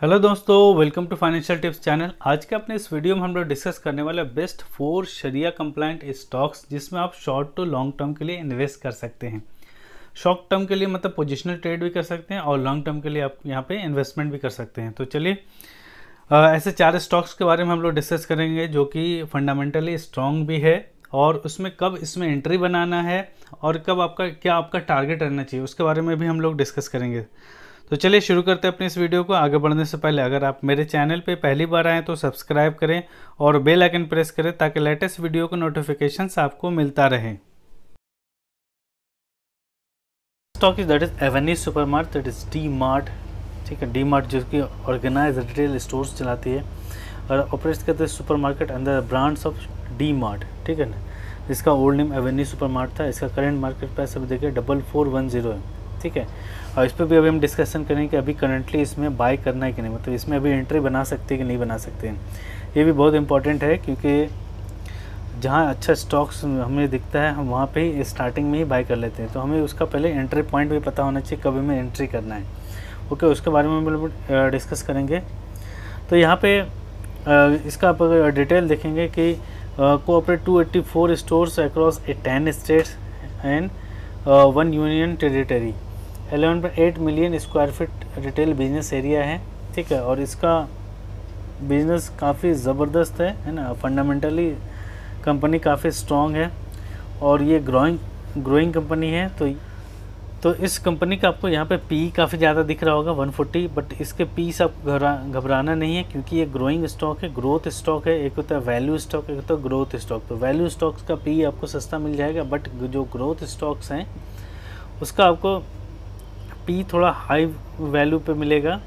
Hello दोस्तों, welcome to financial tips channel. आज के अपने इस वीडियो में हम लोग डिस्कस करने वाले बेस्ट 4 शरिया कंप्लाइंट स्टॉक्स जिसमें आप शॉर्ट टू लॉन्ग टर्म के लिए इन्वेस्ट कर सकते हैं। शॉर्ट टर्म के लिए मतलब पोजिशनल ट्रेड भी कर सकते हैं और लॉन्ग टर्म के लिए आप यहाँ पे इन्वेस्टमेंट भी कर सकते हैं। तो चलिए ऐसे 4 स्टॉक्स के बारे में हम लोग डिस्कस करेंगे जो कि फंडामेंटली स्ट्रॉन्ग भी है और उसमें कब इसमें एंट्री बनाना है और कब आपका टारगेट रहना चाहिए उसके बारे में भी हम लोग डिस्कस करेंगे। तो चलिए शुरू करते हैं अपने इस वीडियो को। आगे बढ़ने से पहले अगर आप मेरे चैनल पे पहली बार आएँ तो सब्सक्राइब करें और बेल आइकन प्रेस करें ताकि लेटेस्ट वीडियो का नोटिफिकेशंस आपको मिलता रहे। Stock is that is Avenue supermart, that is D mart. ठीक है, डी मार्ट जो कि ऑर्गेनाइज रिटेल स्टोर्स चलाती है और ऑपरेट करते हैं super market under brands of D mart. ठीक है ना, इसका ओल्ड नेम एवेन्यू सुपरमार्ट था। इसका करंट मार्केट प्राइस अभी देखिए 4410 है। ठीक है, और इस पर भी अभी हम डिस्कशन करेंगे कि अभी करंटली इसमें बाय करना है कि नहीं, मतलब इसमें अभी एंट्री बना सकते हैं कि नहीं बना सकते हैं। ये भी बहुत इंपॉर्टेंट है क्योंकि जहाँ अच्छा स्टॉक्स हमें दिखता है हम वहाँ पे ही स्टार्टिंग में ही बाय कर लेते हैं, तो हमें उसका पहले एंट्री पॉइंट भी पता होना चाहिए कब हमें एंट्री करना है। ओके, उसके बारे में हम डिस्कस करेंगे। तो यहाँ पे इसका आप अगर डिटेल देखेंगे कि cooperate 284 stores across 10 states and 1 union territory, 11.8 million square feet retail business area है। ठीक है, और इसका बिजनेस काफ़ी ज़बरदस्त है ना। फंडामेंटली कंपनी काफ़ी स्ट्रॉन्ग है और ये ग्रोइंग कंपनी है। तो इस कंपनी का आपको यहाँ पे पी काफ़ी ज़्यादा दिख रहा होगा 140, बट इसके पी से आप घबराना नहीं है क्योंकि ये ग्रोइंग स्टॉक है, ग्रोथ स्टॉक है। एक होता है वैल्यू स्टॉक, एक होता है ग्रोथ स्टॉक। तो वैल्यू स्टॉक्स का पी आपको सस्ता मिल जाएगा, बट जो ग्रोथ स्टॉक्स हैं उसका आपको पी थोड़ा हाई वैल्यू पे मिलेगा।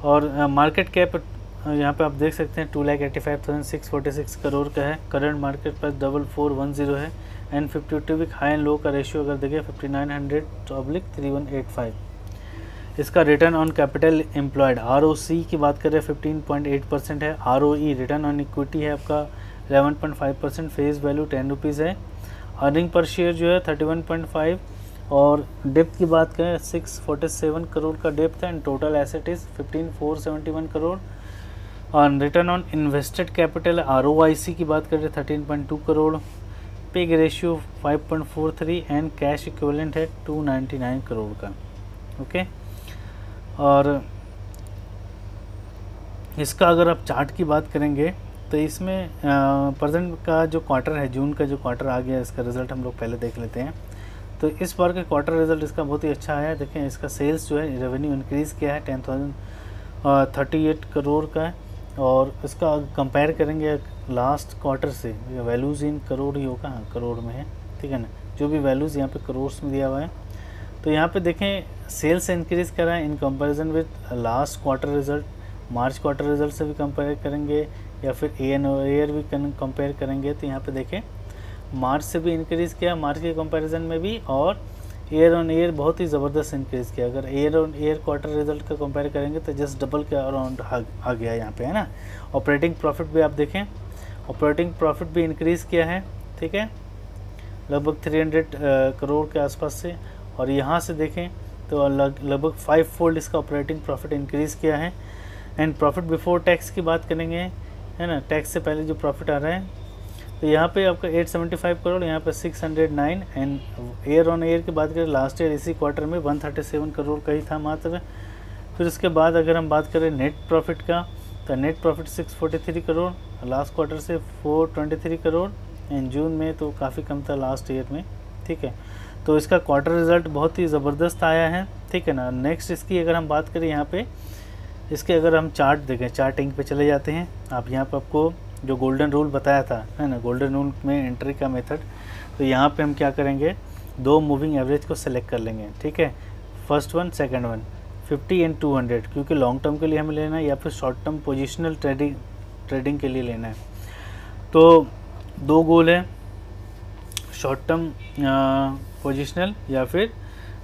और मार्केट कैप यहाँ पे आप देख सकते हैं 2,85,646 करोड़ का है। करंट मार्केट प्राइस 4410 है and 52 week high and low का रेशियो अगर देखें 5900/3185। इसका return on capital employed ROC की बात करें 15.8% है। ROE रिटर्न ऑन इक्विटी है आपका 11.5%। फेस वैल्यू 10 रुपीज़ है। अर्निंग पर शेयर जो है 31.5 और डेप्थ की बात करें 647 करोड़ का डेप्थ है and total asset is 15,471 crore. और return on invested capital ROIC की बात करें 13.2 crore. PEG ratio 5.43 and cash equivalent है 299 करोड़ का। ओके, और इसका अगर आप चार्ट की बात करेंगे तो इसमें प्रेजेंट का जो क्वार्टर है, जून का जो क्वार्टर आ गया, इसका रिज़ल्ट हम लोग पहले देख लेते हैं। तो इस बार का क्वार्टर रिजल्ट इसका बहुत ही अच्छा आया है। देखें इसका सेल्स जो है रेवेन्यू इंक्रीज़ किया है 10,038 करोड़ का है। और इसका कंपेयर करेंगे लास्ट क्वार्टर से, वैल्यूज़ इन करोड़ ही होगा, हाँ करोड़ में है। ठीक है ना, जो भी वैल्यूज़ यहाँ पे करोड़ में दिया हुआ है। तो यहाँ पे देखें सेल्स इंक्रीज़ करा है in comparison with last quarter result. March quarter result से भी कंपेयर करेंगे या फिर ईयर भी कंपेयर करेंगे तो यहाँ पे देखें मार्च से भी इंक्रीज़ किया, मार्च के कंपैरिजन में भी, और ईयर ऑन ईयर बहुत ही ज़बरदस्त इंक्रीज़ किया। अगर year on year quarter result का कंपेयर करेंगे तो जस्ट डबल के अराउंड आ गया यहाँ पे, है ना। ऑपरेटिंग प्रॉफिट भी आप देखें, ऑपरेटिंग प्रॉफिट भी इंक्रीज़ किया है। ठीक है, लगभग 300 करोड़ के आसपास से। और यहाँ से देखें तो लगभग 5 फोल्ड इसका ऑपरेटिंग प्रॉफिट इंक्रीज़ किया है। एंड प्रॉफिट बिफोर टैक्स की बात करेंगे, है ना, टैक्स से पहले जो प्रॉफिट आ रहा है, तो यहाँ पे आपका 875 करोड़, यहाँ पे 609। एंड ईयर ऑन ईयर की बात करें लास्ट ईयर इसी क्वार्टर में 137 करोड़ का ही था मात्र। फिर उसके बाद अगर हम बात करें नेट प्रॉफिट का तो net profit 643 crore, last quarter से 423 करोड़ एंड जून में तो काफ़ी कम था लास्ट ईयर में। ठीक है, तो इसका क्वार्टर रिज़ल्ट बहुत ही ज़बरदस्त आया है। ठीक है ना। नेक्स्ट इसकी अगर हम बात करें यहाँ पे, इसके अगर हम चार्ट देखें, चार्टिंग पे चले जाते हैं आप। यहाँ पर आपको जो गोल्डन रूल बताया था, है ना, गोल्डन रूल में एंट्री का मेथड, तो यहाँ पे हम क्या करेंगे, 2 मूविंग एवरेज को सेलेक्ट कर लेंगे। ठीक है, first one, second one, 50 and 200, क्योंकि लॉन्ग टर्म के लिए हमें लेना है या फिर शॉर्ट टर्म पोजिशनल ट्रेडिंग के लिए लेना है। तो 2 गोल है, शॉर्ट टर्म पोजिशनल या फिर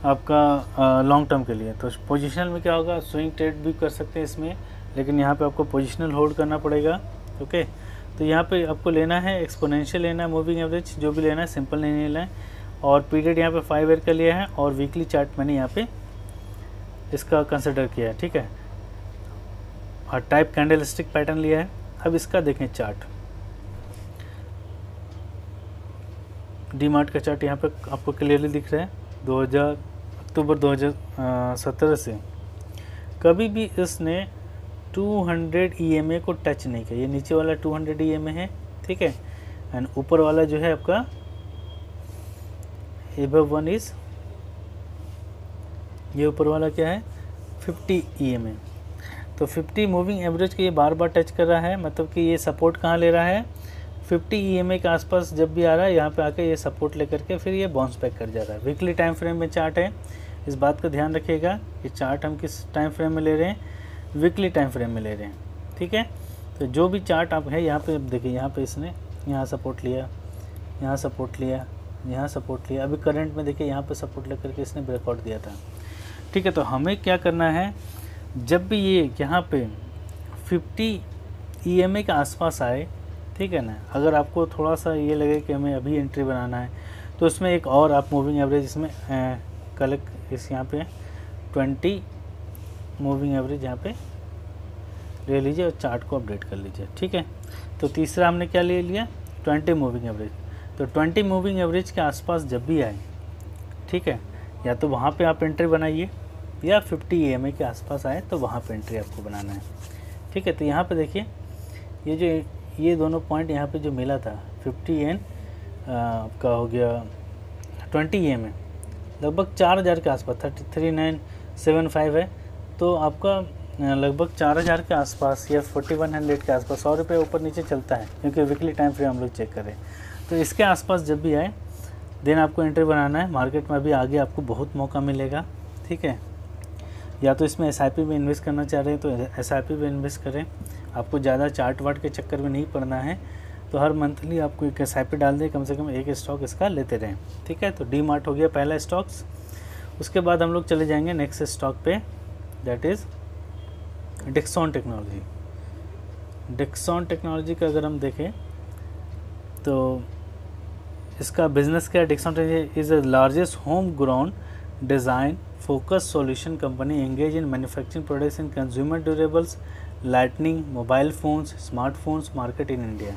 आपका लॉन्ग टर्म के लिए। तो पोजिशनल में क्या होगा, स्विंग ट्रेड भी कर सकते हैं इसमें, लेकिन यहाँ पे आपको पोजिशनल होल्ड करना पड़ेगा। ओके, तो यहाँ पे आपको लेना है एक्सपोनेंशियल लेना है, मूविंग एवरेज जो भी लेना है, सिंपल नहीं लेना है। और पीरियड यहाँ पे 5 ईयर का लिया है और वीकली चार्ट मैंने यहाँ पे इसका कंसिडर किया है। ठीक है, टाइप कैंडलस्टिक पैटर्न लिया है। अब इसका देखें चार्ट, डीमार्ट का चार्ट यहाँ पे आपको क्लियरली दिख रहा है। अक्टूबर 2017 से कभी भी इसने 200 EMA को टच नहीं किया। ये नीचे वाला 200 EMA है, ठीक है, एंड ऊपर वाला जो है आपका एबव वन इज, ये ऊपर वाला क्या है 50 EMA। तो 50 मूविंग एवरेज को ये बार बार टच कर रहा है, मतलब कि ये सपोर्ट कहाँ ले रहा है 50 EMA के आसपास जब भी आ रहा है यहाँ पे आके ये सपोर्ट लेकर के फिर ये बाउंस बैक कर जा रहा है। वीकली टाइम फ्रेम में चार्ट है, इस बात का ध्यान रखिएगा। ये चार्ट हम किस टाइम फ्रेम में ले रहे हैं, वीकली टाइम फ्रेम में ले रहे हैं, ठीक है। तो जो भी चार्ट आप है यहाँ पे देखिए, यहाँ पे इसने यहाँ सपोर्ट लिया, यहाँ सपोर्ट लिया, यहाँ सपोर्ट लिया, अभी करंट में देखिए यहाँ पे सपोर्ट लेकर के इसने ब्रेकआउट दिया था, ठीक है। तो हमें क्या करना है, जब भी ये यहाँ पे 50 EMA के आसपास आए, ठीक है ना, अगर आपको थोड़ा सा ये लगे कि हमें अभी एंट्री बनाना है तो उसमें एक और आप मूविंग एवरेज इसमें कलेक्ट, इस यहाँ पे 20 मूविंग एवरेज यहाँ पे ले लीजिए और चार्ट को अपडेट कर लीजिए, ठीक है। तो तीसरा हमने क्या ले लिया 20 मूविंग एवरेज। तो 20 मूविंग एवरेज के आसपास जब भी आए, ठीक है, या तो वहाँ पे आप एंट्री बनाइए या 50 EMA के आसपास आए तो वहाँ पे एंट्री आपको बनाना है, ठीक है। तो यहाँ पे देखिए ये दोनों पॉइंट यहाँ पे जो मिला था 50 एंड आपका हो गया 20 EMA, लगभग 4000 के आसपास 33975 है। तो आपका लगभग 4000 के आसपास या 4100 के आसपास, 100 रुपये ऊपर नीचे चलता है क्योंकि वीकली टाइम फ्रेम हम लोग चेक करें। तो इसके आसपास जब भी आए देन आपको एंट्री बनाना है। मार्केट में अभी आगे आपको बहुत मौका मिलेगा, ठीक है। या तो इसमें SIP में इन्वेस्ट करना चाह रहे हैं तो SIP में इन्वेस्ट करें, आपको ज़्यादा चार्ट वार्ट के चक्कर में नहीं पड़ना है। तो हर मंथली आपको एक SIP डाल दें, कम से कम एक स्टॉक इसका लेते रहें, ठीक है। तो डीमार्ट हो गया पहला स्टॉक्स। उसके बाद हम लोग चले जाएंगे नेक्स्ट स्टॉक पे, that is Dixon technology. Dixon technology का अगर हम देखें तो इसका बिजनेस क्या है, Dixon technology is the largest home ground design focus solution company engage in manufacturing products in consumer durables, lightning, mobile phones, smartphones market in India.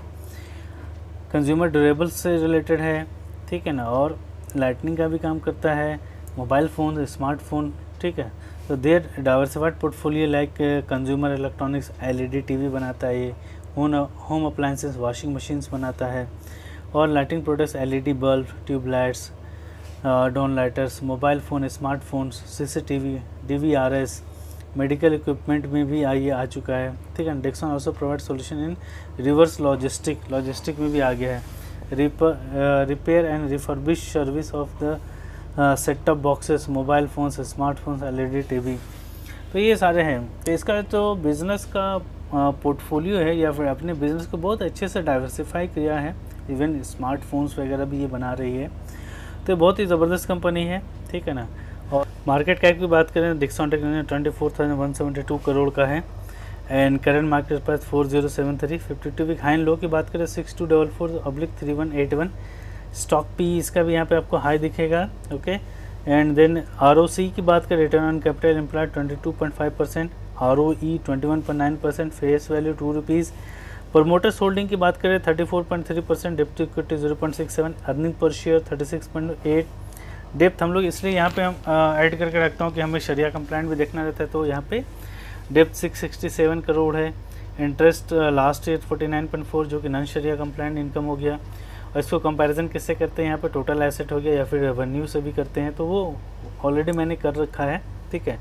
Consumer durables से related है, ठीक है ना, और लाइटनिंग का भी काम करता है, मोबाइल फ़ोन, स्मार्टफोन, ठीक है। तो their diversified portfolio like consumer electronics, LED TV बनाता है ये, होम अप्लाइंसेस वाशिंग मशीन्स बनाता है, और lighting products LED bulb, tubelights, down lighters, mobile phone, smartphones, CCTV, DVRS, medical equipment में भी आ चुका है, ठीक है। Dixon also provide solution in reverse logistic में भी आ गया है, repair and refurbish service of the set top boxes, mobile phones, smartphones, LED TV. तो ये सारे हैं। तो इसका तो बिज़नेस का पोर्टफोलियो है या फिर अपने बिज़नेस को बहुत अच्छे से डाइवर्सिफाई किया है, इवन स्मार्टफोन्स वगैरह भी ये बना रही है। तो बहुत ही ज़बरदस्त कंपनी है, ठीक है ना। और मार्केट कैप की बात करें डिक्सॉन टेक्नोलॉजी 24,172 करोड़ का है, and current market price 4073। 52 week high and low की बात करें 6244/3181। स्टॉक पी इसका भी यहाँ पे आपको हाई दिखेगा, ओके। एंड देन ROC की बात करें, return on capital employed 22.5%, ROE 21.9%, face value 2 rupees. Promoters holding की बात करें 34.3%, डेप्ट इक्विटी 0.67, अर्निंग पर शेयर 36.8। डेप्थ हम लोग इसलिए यहाँ पे हम ऐड करके रखता हूँ कि हमें शरिया कंप्लाइंट भी देखना रहता है, तो यहाँ पे डेप्थ 667 करोड़ है। इंटरेस्ट लास्ट ईयर 49.4 जो कि नॉन शरिया कंप्लाइंट इनकम हो गया। और इसको कंपैरिजन किससे करते हैं, यहाँ पे टोटल एसेट हो गया या फिर रेवेन्यू से भी करते हैं, तो वो ऑलरेडी मैंने कर रखा है, ठीक है।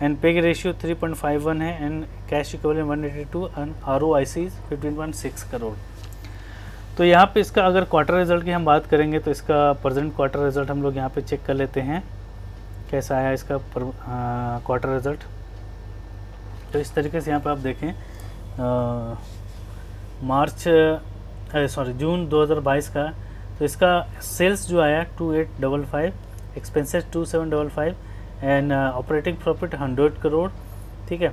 एंड पे रेशियो 3.51 है, and cash equivalent 182, and ROIC 15.6 crore. तो यहाँ पे इसका अगर क्वार्टर रिजल्ट की हम बात करेंगे तो इसका प्रेजेंट क्वार्टर रिजल्ट हम लोग यहाँ पे चेक कर लेते हैं कैसा आया इसका क्वार्टर रिजल्ट। तो इस तरीके से यहाँ पे आप देखें जून 2022 का, तो इसका सेल्स जो आया 2855, expenses 2755, and operating profit 100 crore, ठीक है।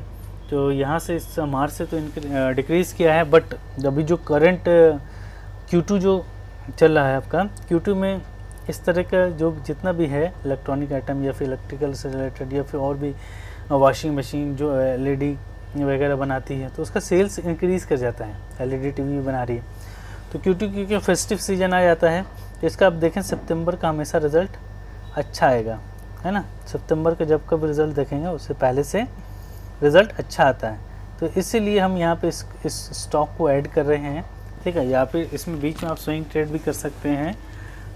तो यहाँ से इस मार्च से तो इनके डिक्रीज़ किया है, बट अभी जो करंट Q2 जो चल रहा है आपका, Q2 में इस तरह का जो जितना भी है इलेक्ट्रॉनिक आइटम या फिर इलेक्ट्रिकल से रिलेटेड या फिर और भी वॉशिंग मशीन जो LED वगैरह बनाती है तो उसका सेल्स इंक्रीज़ कर जाता है। एलईडी टीवी बना रही है तो क्योंकि फेस्टिव सीजन आ जाता है तो इसका आप देखें सितंबर का हमेशा रिज़ल्ट अच्छा आएगा, है ना। सितंबर का जब कब रिज़ल्ट देखेंगे उससे पहले से रिज़ल्ट अच्छा आता है। तो इसीलिए हम यहाँ पे इस स्टॉक को ऐड कर रहे हैं, ठीक है। या फिर इसमें बीच में आप स्विंग ट्रेड भी कर सकते हैं,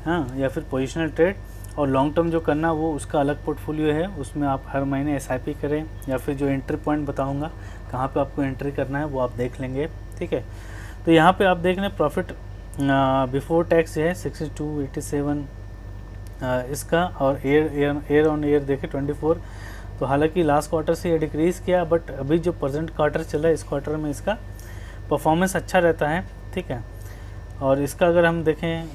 हाँ, या फिर पोजिशनल ट्रेड। और लॉन्ग टर्म जो करना वो उसका अलग पोर्टफोलियो है, उसमें आप हर महीने एसआईपी करें, या फिर जो एंट्री पॉइंट बताऊंगा कहाँ पे आपको एंट्री करना है वो आप देख लेंगे, ठीक है। तो यहाँ पे आप देख लें प्रॉफिट बिफोर टैक्स है 6287 इसका, और ईयर ऑन ईयर देखें 24। तो हालांकि लास्ट क्वार्टर से ये डिक्रीज़ किया, बट अभी जो प्रेजेंट क्वार्टर चल रहा है इस क्वार्टर में इसका परफॉर्मेंस अच्छा रहता है, ठीक है। और इसका अगर हम देखें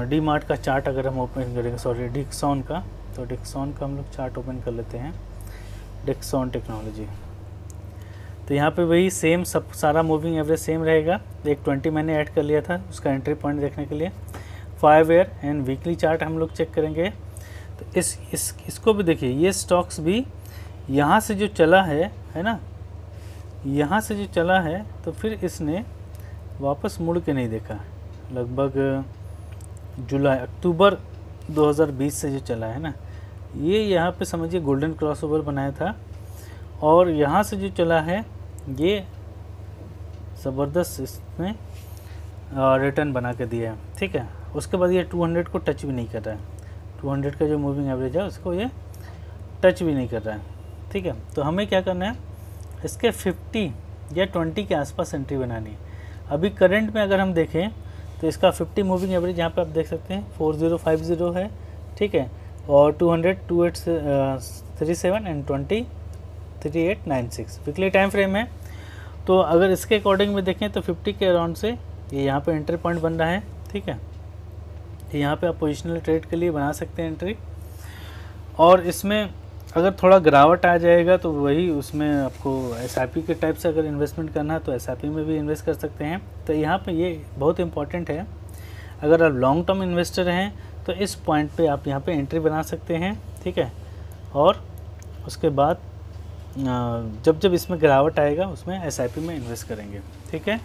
डी मार्ट का चार्ट अगर हम ओपन करेंगे, सॉरी डिक्सॉन का, तो डिक्सॉन का हम लोग चार्ट ओपन कर लेते हैं, डिक्सॉन टेक्नोलॉजी। तो यहाँ पे वही सेम सब सारा मूविंग एवरेज सेम रहेगा। एक 20 मैंने ऐड कर लिया था उसका एंट्री पॉइंट देखने के लिए। 5 ईयर एंड वीकली चार्ट हम लोग चेक करेंगे। तो इसको भी देखिए, ये स्टॉक्स भी यहाँ से जो चला है ना, यहाँ से जो चला है तो फिर इसने वापस मुड़ के नहीं देखा। लगभग अक्टूबर 2020 से जो चला है ना, ये यहाँ पे समझिए गोल्डन क्रॉसओवर बनाया था, और यहाँ से जो चला है ये ज़बरदस्त इसने रिटर्न बना के दिया है, ठीक है। उसके बाद ये 200 को टच भी नहीं कर रहा है, 200 का जो मूविंग एवरेज है उसको ये टच भी नहीं कर रहा है, ठीक है। तो हमें क्या करना है, इसके 50 या 20 के आसपास एंट्री बनानी है। अभी करंट में अगर हम देखें तो इसका 50 मूविंग एवरेज यहाँ पे आप देख सकते हैं 4050 है, ठीक है। और 200 2837 एंड 20 3896 वीकली टाइम फ्रेम है। तो अगर इसके अकॉर्डिंग में देखें तो 50 के अराउंड से ये यहाँ पे एंट्री पॉइंट बन रहा है, ठीक है। तो यहाँ पे आप पोजिशनल ट्रेड के लिए बना सकते हैं एंट्री। और इसमें अगर थोड़ा गिरावट आ जाएगा तो वही उसमें आपको एसआईपी के टाइप से अगर इन्वेस्टमेंट करना है तो एसआईपी में भी इन्वेस्ट कर सकते हैं। तो यहाँ पे ये बहुत इंपॉर्टेंट है, अगर आप लॉन्ग टर्म इन्वेस्टर हैं तो इस पॉइंट पे आप यहाँ पे एंट्री बना सकते हैं, ठीक है। और उसके बाद जब इसमें गिरावट आएगा उसमें एसआईपी में इन्वेस्ट करेंगे, ठीक है।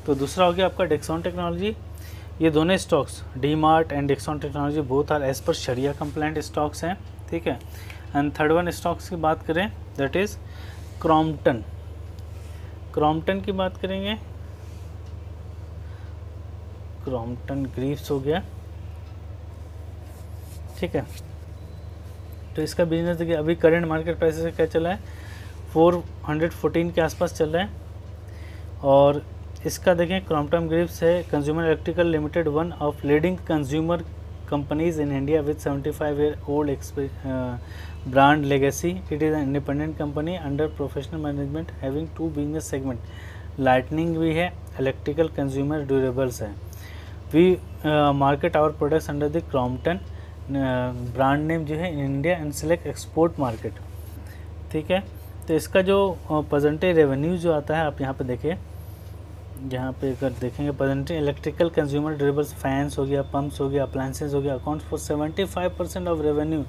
तो दूसरा हो गया आपका डिक्सॉन टेक्नोलॉजी। ये दोनों stocks D Mart and Dixon technology both are as per shariah complaint stocks हैं, ठीक है। एंड थर्ड वन स्टॉक्स की बात करें दैट इज़ क्रॉम्पटन। क्रॉम्पटन की बात करेंगे, क्रॉम्पटन ग्रीव्स हो गया, ठीक है। तो इसका बिजनेस देखिए अभी करंट मार्केट प्राइस से क्या चला है, 414 के आसपास चल रहा है। और इसका देखें क्रॉम्पटन ग्रीव्स है consumer electrical limited, one of leading consumer companies in India with 75-year-old brand legacy. It is an independent company under professional management having 2 business segment, lightning भी है, electrical consumer durables है। We market our products under the Crompton brand name जो है in India and select export market, ठीक है। तो इसका जो परसेंटेज रेवेन्यू जो आता है आप यहाँ पे देखिए, यहाँ पे अगर देखेंगे percentage electrical consumer durables, fans हो गया, पंप्स हो गया, अप्लायंसेज हो गया, accounts for 75% of revenue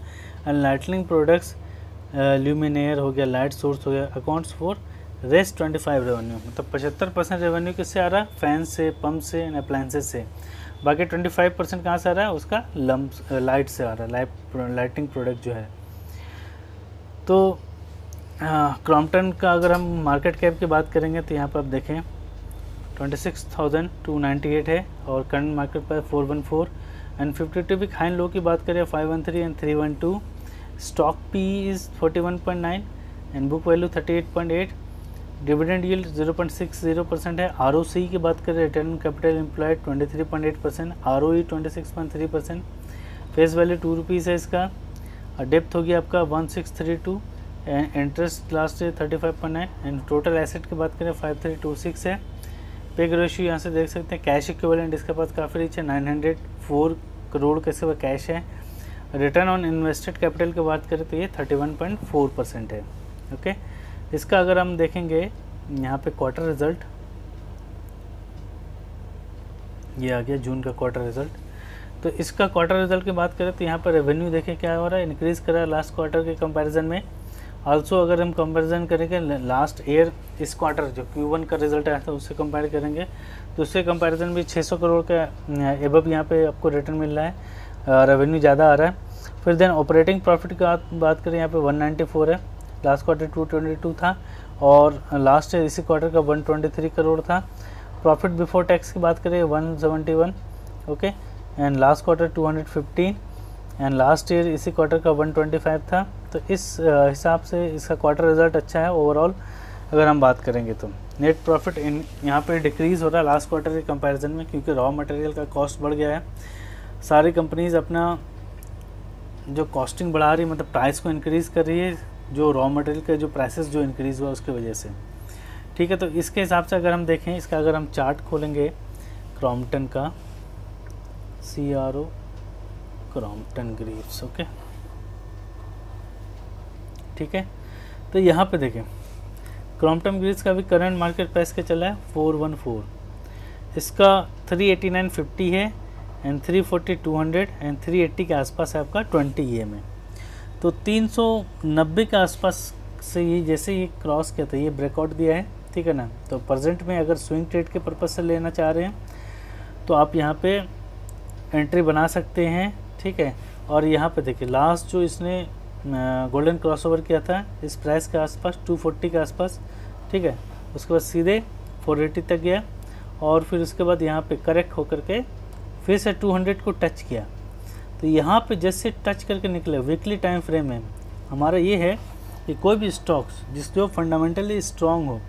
and lightning products, luminaire हो गया, लाइट सोर्स हो गया, अकाउंट्स फॉर रेस्ट 25 रेवेन्यू। मतलब 75% रेवेन्यू किससे आ रहा है, फैन से, पंप से एंड अप्लायंसेज से। बाकी 25% कहाँ से आ रहा है, उसका लम्प लाइट से आ रहा है, लाइटिंग प्रोडक्ट जो है। तो क्रॉम्पटन का अगर हम मार्केट कैप की बात करेंगे तो यहाँ पर आप देखें 26,298 है और करंट मार्केट पर 414 and 52 week high and low की बात करें 513 and 312। Stock P is 41.9 and book value 38.8। Dividend yield 0.60% है। आरओसी की बात करें return capital employed 23.8%, ROE 26.3%। Face value 2 rupees है इसका। डेप्थ होगी आपका 1632 एंड इंटरेस्ट लास्ट है 35.9 एंड टोटल एसेट की बात करें 5326 है। पेग रेशियो यहाँ से देख सकते हैं। कैश इक्विवेलेंट इसके पास काफ़ी रिच है, 904 करोड़ कैसे वह कैश है। रिटर्न ऑन इन्वेस्टेड कैपिटल की बात करें तो ये 31.4% है। ओके, इसका अगर हम देखेंगे यहाँ पे क्वार्टर रिजल्ट, ये आ गया जून का क्वार्टर रिजल्ट। तो इसका क्वार्टर रिजल्ट की बात करें तो यहाँ पर रेवेन्यू देखें क्या हो रहा है, इंक्रीज़ कर रहा है लास्ट क्वार्टर के कंपैरिजन में। आल्सो अगर हम कंपैरिजन करेंगे लास्ट ईयर इस क्वार्टर जो Q1 का रिजल्ट आया था उससे कंपेयर करेंगे तो उससे कंपैरिजन भी 600 करोड़ का एबव यहाँ पे आपको रिटर्न मिल रहा है, रेवेन्यू ज़्यादा आ रहा है। फिर देन ऑपरेटिंग प्रॉफिट की बात करें यहाँ पे 194 है, लास्ट क्वार्टर 222 था और लास्ट ईयर इसी क्वार्टर का 123 करोड़ था। प्रॉफिट बिफोर टैक्स की बात करें 171, okay, and last quarter 215 and last year इसी क्वार्टर का 125 था। तो इस हिसाब से इसका क्वार्टर रिजल्ट अच्छा है ओवरऑल। अगर हम बात करेंगे तो नेट प्रॉफिट यहाँ पे डिक्रीज़ हो रहा है लास्ट क्वार्टर के कंपैरिजन में, क्योंकि रॉ मटेरियल का कॉस्ट बढ़ गया है। सारी कंपनीज अपना जो कॉस्टिंग बढ़ा रही है, मतलब प्राइस को इंक्रीज़ कर रही है, जो रॉ मटेरियल का जो प्राइसेस जो इंक्रीज़ हुआ उसकी वजह से, ठीक है। तो इसके हिसाब से अगर हम देखें, इसका अगर हम चार्ट खोलेंगे क्रॉम्पटन का, CRO क्रॉम्पटन ग्रीव्स, ओके, ठीक है। तो यहाँ पे देखें क्रॉम्पटन ग्रीव्स का भी करंट मार्केट प्राइस का चला है 414, इसका 389.50 है एंड 340 200 एंड 380 के आसपास है आपका 20 EMA। तो 390 के आसपास से ये जैसे ये क्रॉस किया था, ये ब्रेकआउट दिया है, ठीक है ना। तो प्रेजेंट में अगर स्विंग ट्रेड के पर्पज़ से लेना चाह रहे हैं तो आप यहाँ पे एंट्री बना सकते हैं, ठीक है। और यहाँ पे देखिए लास्ट जो इसने गोल्डन क्रॉसओवर किया था इस प्राइस के आसपास 240 के आसपास, ठीक है। उसके बाद सीधे 480 तक गया और फिर उसके बाद यहाँ पे करेक्ट होकर के फिर से 200 को टच किया। तो यहाँ पे जैसे टच करके निकले वीकली टाइम फ्रेम में हमारा ये है कि कोई भी स्टॉक्स जिस जो फंडामेंटली स्ट्रॉन्ग हो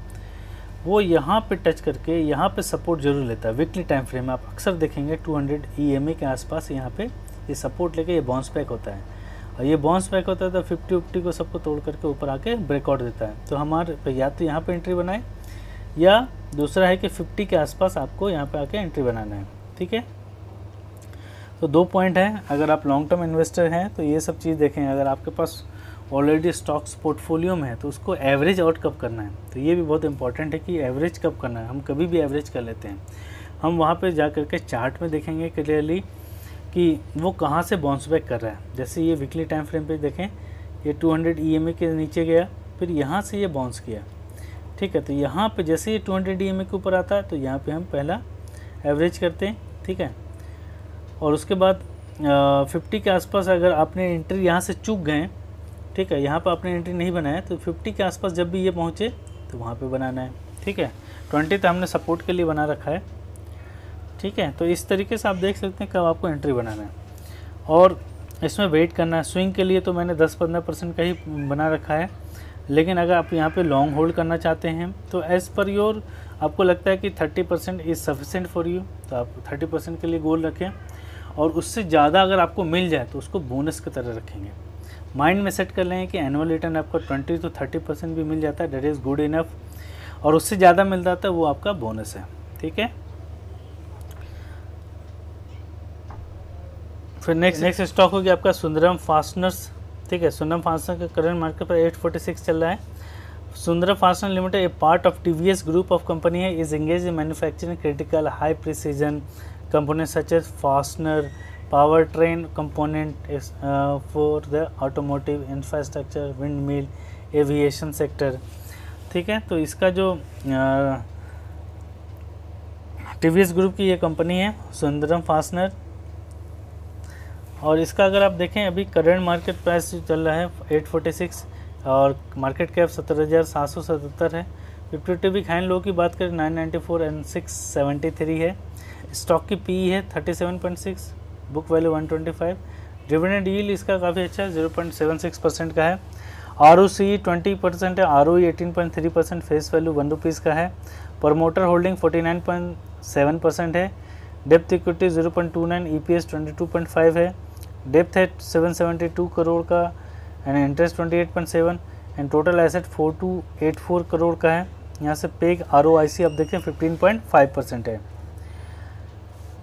वो यहाँ पे टच करके यहाँ पे सपोर्ट जरूर लेता है। वीकली टाइम फ्रेम में आप अक्सर देखेंगे 200 EMA के आसपास यहाँ पे ये सपोर्ट लेके ये बाउंस बैक होता है, और ये बाउंस बैक होता है तो 50 को सबको तोड़ करके ऊपर आके ब्रेकआउट देता है। तो हमारे या तो यहाँ पे एंट्री बनाए या दूसरा है कि 50 के आसपास आपको यहाँ पे आके एंट्री बनाना है, ठीक है। तो 2 पॉइंट है, अगर आप लॉन्ग टर्म इन्वेस्टर हैं तो ये सब चीज़ देखें। अगर आपके पास ऑलरेडी स्टॉक्स पोर्टफोलियो में है तो उसको एवरेज आउट कब करना है, तो ये भी बहुत इंपॉर्टेंट है कि एवरेज कब करना है। हम कभी भी एवरेज कर लेते हैं, हम वहाँ पे जा करके चार्ट में देखेंगे क्लियरली कि वो कहाँ से बाउंस बैक कर रहा है। जैसे ये वीकली टाइम फ्रेम पे देखें, ये 200 EMA के नीचे गया, फिर यहाँ से ये बाउंस किया, ठीक है। तो यहाँ पे जैसे ये 200 EMA के ऊपर आता है तो यहाँ पे हम पहला एवरेज करते हैं, ठीक है। और उसके बाद 50 के आसपास अगर आपने एंट्री यहाँ से चूक गए, ठीक है, यहाँ पर आपने एंट्री नहीं बनाया तो 50 के आसपास जब भी ये पहुँचे तो वहाँ पे बनाना है, ठीक है। 20 तो हमने सपोर्ट के लिए बना रखा है, ठीक है। तो इस तरीके से आप देख सकते हैं कब आपको एंट्री बनाना है और इसमें वेट करना है। स्विंग के लिए तो मैंने 10-15% का ही बना रखा है, लेकिन अगर आप यहाँ पे लॉन्ग होल्ड करना चाहते हैं तो एज़ पर योर आपको लगता है कि 30% इज़ सफिशेंट फॉर यू, तो आप 30% के लिए गोल रखें और उससे ज़्यादा अगर आपको मिल जाए तो उसको बोनस की तरह रखेंगे। माइंड में सेट कर लें कि एनुअल रिटर्न आपको 20 to 30% भी मिल जाता है, दैट इज़ गुड इनफ, और उससे ज़्यादा मिल जाता है वो आपका बोनस है, ठीक है। फिर नेक्स्ट स्टॉक होगी आपका सुंदरम फास्टनर्स, ठीक है। सुंदरम फास्टनर का करंट मार्केट पर 846 चल रहा है। Sundaram fastener limited a part of TVS group of company है, is engage in manufacturing critical high precision components such as fastener, powertrain component for the automotive infrastructure, windmill, aviation sector, ठीक है। तो इसका जो TVS ग्रुप की ये company है Sundaram fastener, और इसका अगर आप देखें अभी करंट मार्केट प्राइस चल रहा है 846 और मार्केट कैप 17,777 है। 52 वीक हाई लो की बात करें 994 एंड 673 है। स्टॉक की PE है 37.6, बुक वैल्यू 125। डिविडेंड यील्ड इसका काफ़ी अच्छा है, 0.76% का है। ROCE 20% है, ROE 18.3%, फेस वैल्यू 1 रुपीज़ का है। प्रमोटर होल्डिंग 49.7% है। डेप्थ इक्विटी 0.29, EPS 22.5 है। डेप्थ है 772 करोड़ का and interest 28.7 and total asset 4284 crore का है। यहाँ से पेग ROIC आप देखें 15.5% है।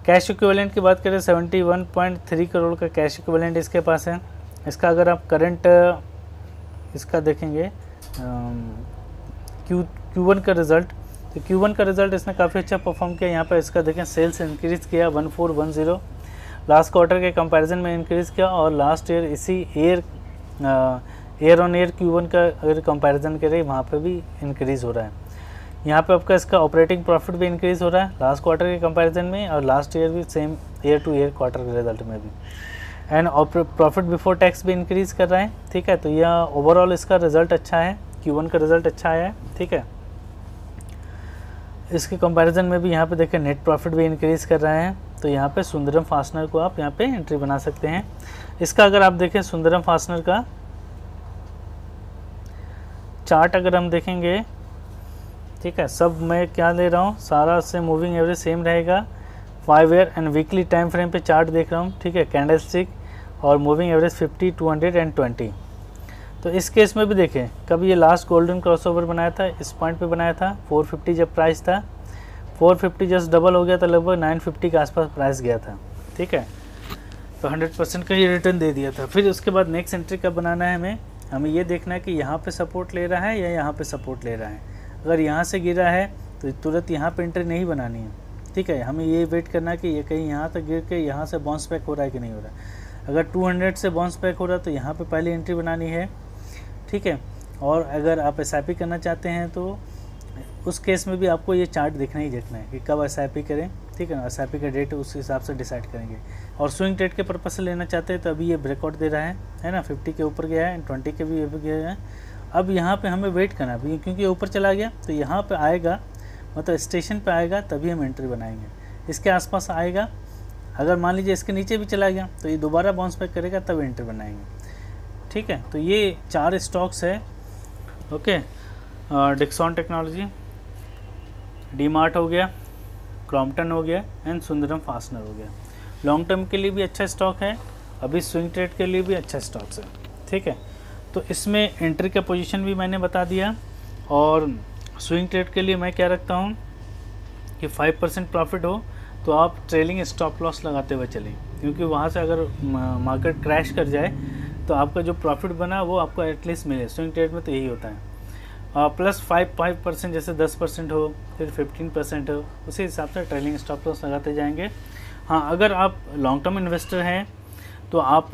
कैश इक्विवेलेंट की बात करें 71.3 करोड़ का कैश इक्विवेलेंट इसके पास है। इसका अगर आप करंट इसका देखेंगे Q1 का रिज़ल्ट, तो Q1 का रिज़ल्ट इसने काफ़ी अच्छा परफॉर्म किया। यहाँ पर इसका देखें सेल्स इंक्रीज़ किया 1410, लास्ट क्वार्टर के कंपैरिजन में इंक्रीज़ किया, और लास्ट ईयर इसी year year on year Q1 का अगर कंपैरिजन करें वहाँ पे भी इंक्रीज़ हो रहा है। यहाँ पे आपका इसका ऑपरेटिंग प्रॉफिट भी इंक्रीज़ हो रहा है लास्ट क्वार्टर के कंपैरिजन में, और लास्ट ईयर भी same year two year quarter के रिजल्ट में भी। एंड प्रॉफिट बिफोर टैक्स भी इंक्रीज़ कर रहा है, ठीक है। तो यह ओवरऑल इसका रिजल्ट अच्छा है, Q1 का रिजल्ट अच्छा आया है, ठीक है। इसके कंपैरिजन में भी यहाँ पे देखें नेट प्रॉफिट भी इंक्रीज़ कर रहे हैं। तो यहाँ पे सुंदरम फास्टनर को आप यहाँ पे एंट्री बना सकते हैं। इसका अगर आप देखें सुंदरम फास्टनर का चार्ट अगर हम देखेंगे, ठीक है, सब मैं क्या ले रहा हूँ, सारा से मूविंग एवरेज सेम रहेगा। 5 year and weekly time frame पे चार्ट देख रहा हूँ, ठीक है, कैंडलस्टिक और मूविंग एवरेज 50, 200 एंड 20। तो इस केस में भी देखें कब ये लास्ट गोल्डन क्रॉसओवर बनाया था, इस पॉइंट पे बनाया था 450 जब प्राइस था, 450 जस्ट डबल हो गया था, लगभग 950 के आसपास प्राइस गया था, ठीक है। तो 100% का ये रिटर्न दे दिया था। फिर उसके बाद नेक्स्ट एंट्री कब बनाना है, हमें ये देखना है कि यहाँ पे सपोर्ट ले रहा है या यहाँ पे सपोर्ट ले रहा है। अगर यहाँ से गिरा है तो तुरंत यहाँ पे एंट्री नहीं बनानी है, ठीक है। हमें ये वेट करना है कि ये कहीं यहाँ तक गिर के यहाँ से बाउंस बैक हो रहा है कि नहीं हो रहा है। अगर 200 से बाउंस बैक हो रहा है तो यहाँ पे पहले एंट्री बनानी है, ठीक है। और अगर आप SIP करना चाहते हैं तो उस केस में भी आपको ये चार्ट देखना ही देखना है कि कब SIP करें, ठीक है ना। SIP का डेट उस हिसाब से डिसाइड करेंगे। और स्विंग ट्रेड के पर्पस से लेना चाहते हैं तो अभी ये ब्रेकआउट दे रहा है ना, 50 के ऊपर गया है, 20 के भी ऊपर गया है। अब यहाँ पे हमें वेट करना है क्योंकि ऊपर चला गया तो यहाँ पे आएगा, मतलब स्टेशन पे आएगा तभी हम एंट्री बनाएंगे। इसके आसपास आएगा, अगर मान लीजिए इसके नीचे भी चला गया तो ये दोबारा बाउंस बैक करेगा तब एंट्री बनाएंगे, ठीक है। तो ये 4 स्टॉक्स है, ओके। डिक्सॉन टेक्नोलॉजी, डीमार्ट हो गया, क्रॉम्पटन हो गया एंड सुंदरम फास्टनर हो गया। लॉन्ग टर्म के लिए भी अच्छा स्टॉक है, अभी स्विंग ट्रेड के लिए भी अच्छा स्टॉक्स है, ठीक है। तो इसमें एंट्री का पोजीशन भी मैंने बता दिया। और स्विंग ट्रेड के लिए मैं क्या रखता हूँ कि 5% प्रॉफिट हो तो आप ट्रेलिंग स्टॉप लॉस लगाते हुए चलें, क्योंकि वहाँ से अगर मार्केट क्रैश कर जाए तो आपका जो प्रॉफिट बना वो आपको एटलीस्ट मिले। स्विंग ट्रेड में तो यही होता है। प्लस 5% जैसे 10% हो, फिर 15% हो, उसी हिसाब से ट्रेलिंग स्टॉप लॉस लगाते जाएंगे। हाँ, अगर आप लॉन्ग टर्म इन्वेस्टर हैं तो आप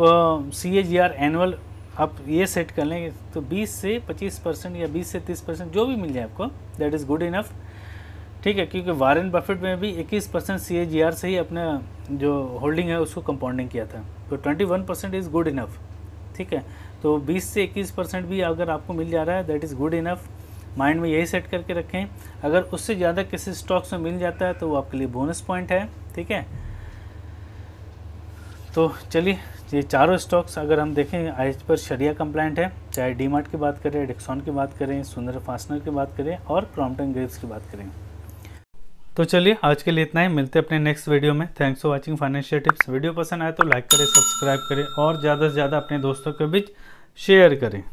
CAGR एनुअल आप ये सेट कर लेंगे तो 20 से 25% या 20 से 30% जो भी मिल जाए आपको, दैट इज़ गुड इनफ, ठीक है। क्योंकि वॉरेन बफेट में भी 21% CAGR से ही अपना जो होल्डिंग है उसको कंपाउंडिंग किया था, तो 21% इज़ गुड इनफ, ठीक है। तो 20 से 21% भी अगर आपको मिल जा रहा है that is good enough. Mind में यही सेट करके रखें। अगर उससे ज़्यादा किसी स्टॉक्स में मिल जाता है तो वो आपके लिए बोनस पॉइंट है, ठीक है। तो चलिए, ये चारों स्टॉक्स अगर हम देखें आज पर शरिया कंप्लाइंट है, चाहे डीमार्ट की बात करें, डिक्सॉन की बात करें, सुंदर फास्टनर की बात करें और क्रॉम्पटन ग्रेव्स की बात करें। तो चलिए आज के लिए इतना ही, मिलते हैं अपने नेक्स्ट वीडियो में। Thanks for watching financial tips. Video पसंद आए तो लाइक करें, सब्सक्राइब करें और ज़्यादा से ज़्यादा अपने दोस्तों के बीच शेयर करें।